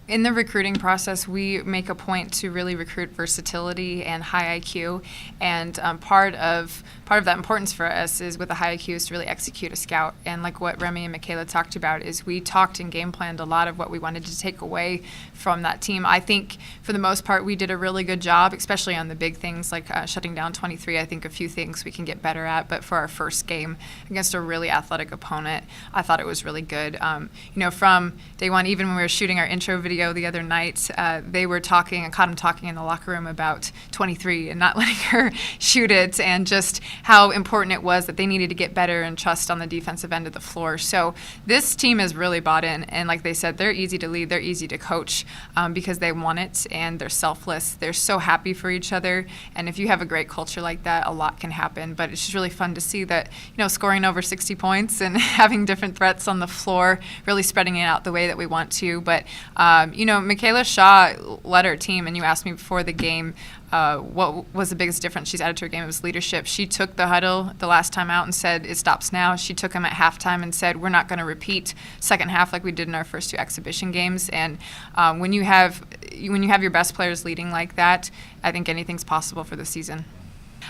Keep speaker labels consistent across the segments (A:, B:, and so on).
A: In the recruiting process, we make a point to really recruit versatility and high IQ, and part of that importance for us is with the high IQ is to really execute a scout. And like what Remy and Michaela talked about is we talked and game planned a lot of what we wanted to take away from that team. I think for the most part we did a really good job, especially on the big things like shutting down 23. I think a few things we can get better at, but for our first game against a really athletic opponent, I thought it was really good. From day one, even when we were shooting our intro video the other night, they were talking, I caught them talking in the locker room about 23 and not letting her shoot it, and just how important it was that they needed to get better and trust on the defensive end of the floor. So this team is really bought in, and like they said, they're easy to lead, they're easy to coach because they want it and they're selfless. They're so happy for each other, and if you have a great culture like that, a lot can happen. But it's just really fun to see that, scoring over 60 points and having different threats on the floor, really spreading it out the way that we want to. But Michaela Shaw led her team, and you asked me before the game what was the biggest difference she's added to her game. It was leadership. She took the huddle the last time out and said, it stops now. She took them at halftime and said, we're not going to repeat second half like we did in our first two exhibition games. And when you have your best players leading like that, I think anything's possible for the season.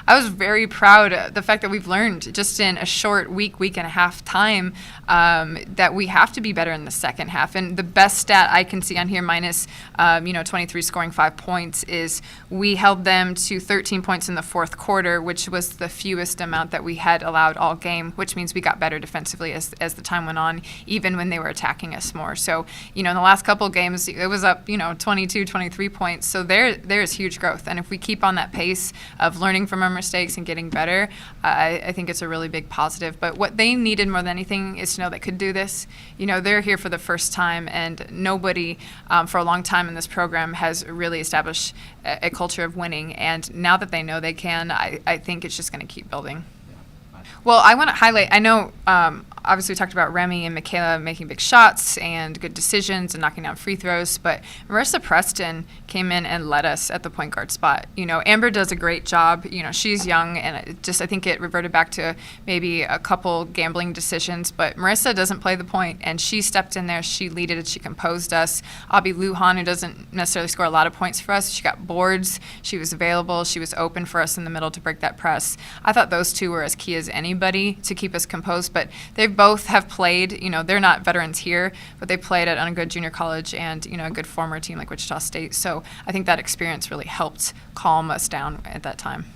A: I was very proud of the fact that we've learned just in a short week and a half time that we have to be better in the second half. And the best stat I can see on here, minus 23 scoring 5 points, is we held them to 13 points in the fourth quarter, which was the fewest amount that we had allowed all game, which means we got better defensively as the time went on, even when they were attacking us more. So, in the last couple of games, it was up, 22, 23 points. So there's huge growth. And if we keep on that pace of learning from our mistakes and getting better, I think it's a really big positive. But what they needed more than anything is to know they could do this. They're here for the first time, and nobody for a long time in this program has really established a culture of winning. And now that they know they can, I think it's just going to keep building. Well, I want to highlight, I know obviously we talked about Remy and Michaela making big shots and good decisions and knocking down free throws, but Marissa Preston came in and led us at the point guard spot. Amber does a great job. She's young, and I think it reverted back to maybe a couple gambling decisions, but Marissa doesn't play the point, and she stepped in there, she leaded it, she composed us. Abby Lujan, who doesn't necessarily score a lot of points for us, she got boards, she was available, she was open for us in the middle to break that press. I thought those two were as key as anybody to keep us composed, but they both have played, they're not veterans here, but they played at a good junior college and, a good former team like Wichita State. So I think that experience really helped calm us down at that time.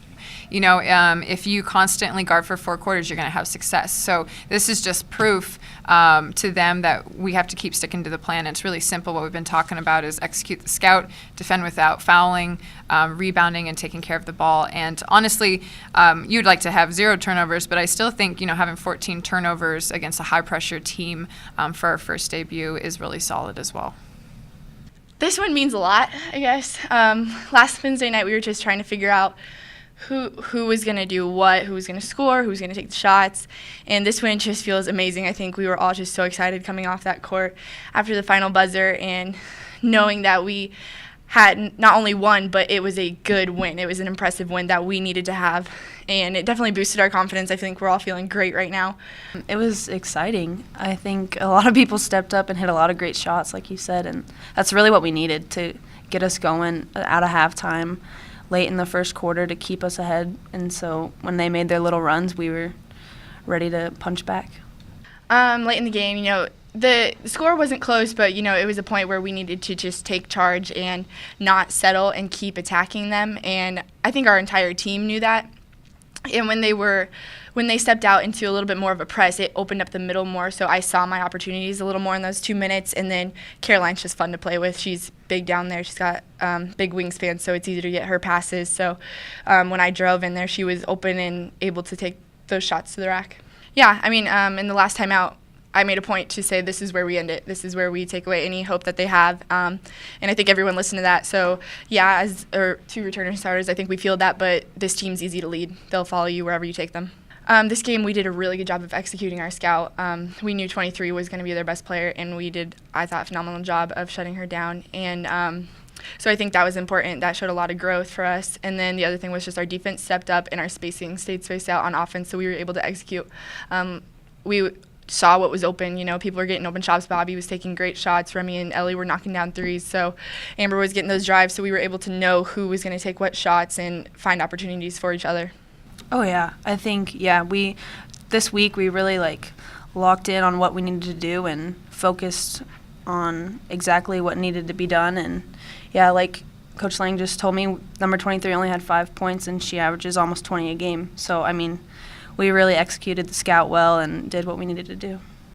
A: If you constantly guard for 4 quarters, you're going to have success. So this is just proof to them that we have to keep sticking to the plan. It's really simple. What we've been talking about is execute the scout, defend without fouling, rebounding, and taking care of the ball. And honestly, you'd like to have 0 turnovers, but I still think, having 14 turnovers against a high-pressure team for our first debut is really solid as well.
B: This one means a lot, I guess. Last Wednesday night, we were just trying to figure out who was going to do what, who was going to score, who was going to take the shots. And this win just feels amazing. I think we were all just so excited coming off that court after the final buzzer and knowing that we had not only won, but it was a good win. It was an impressive win that we needed to have. And it definitely boosted our confidence. I think we're all feeling great right now.
C: It was exciting. I think a lot of people stepped up and hit a lot of great shots, like you said. And that's really what we needed to get us going out of halftime late in the first quarter to keep us ahead. And so when they made their little runs, we were ready to punch back.
B: Late in the game, the score wasn't close, but, it was a point where we needed to just take charge and not settle and keep attacking them. And I think our entire team knew that. And when they stepped out into a little bit more of a press, it opened up the middle more, so I saw my opportunities a little more in those 2 minutes. And then Caroline's just fun to play with. She's big down there. She's got big wingspan, so it's easy to get her passes. So when I drove in there, she was open and able to take those shots to the rack. Yeah, in the last time out, I made a point to say this is where we end it. This is where we take away any hope that they have. And I think everyone listened to that. So, yeah, as 2 returning starters, I think we feel that, but this team's easy to lead. They'll follow you wherever you take them. This game, we did a really good job of executing our scout. We knew 23 was going to be their best player, and we did, I thought, a phenomenal job of shutting her down. And so I think that was important. That showed a lot of growth for us. And then the other thing was just our defense stepped up and our spacing stayed spaced out on offense, so we were able to execute. saw what was open. You know, people were getting open shots. Bobby was taking great shots. Remy and Ellie were knocking down threes. So Amber was getting those drives. So we were able to know who was going to take what shots and find opportunities for each other.
C: Oh yeah, I think this week we really locked in on what we needed to do and focused on exactly what needed to be done. And like Coach Lang just told me, number 23 only had 5 points and she averages almost 20 a game. So I mean, we really executed the scout well and did what we needed to do.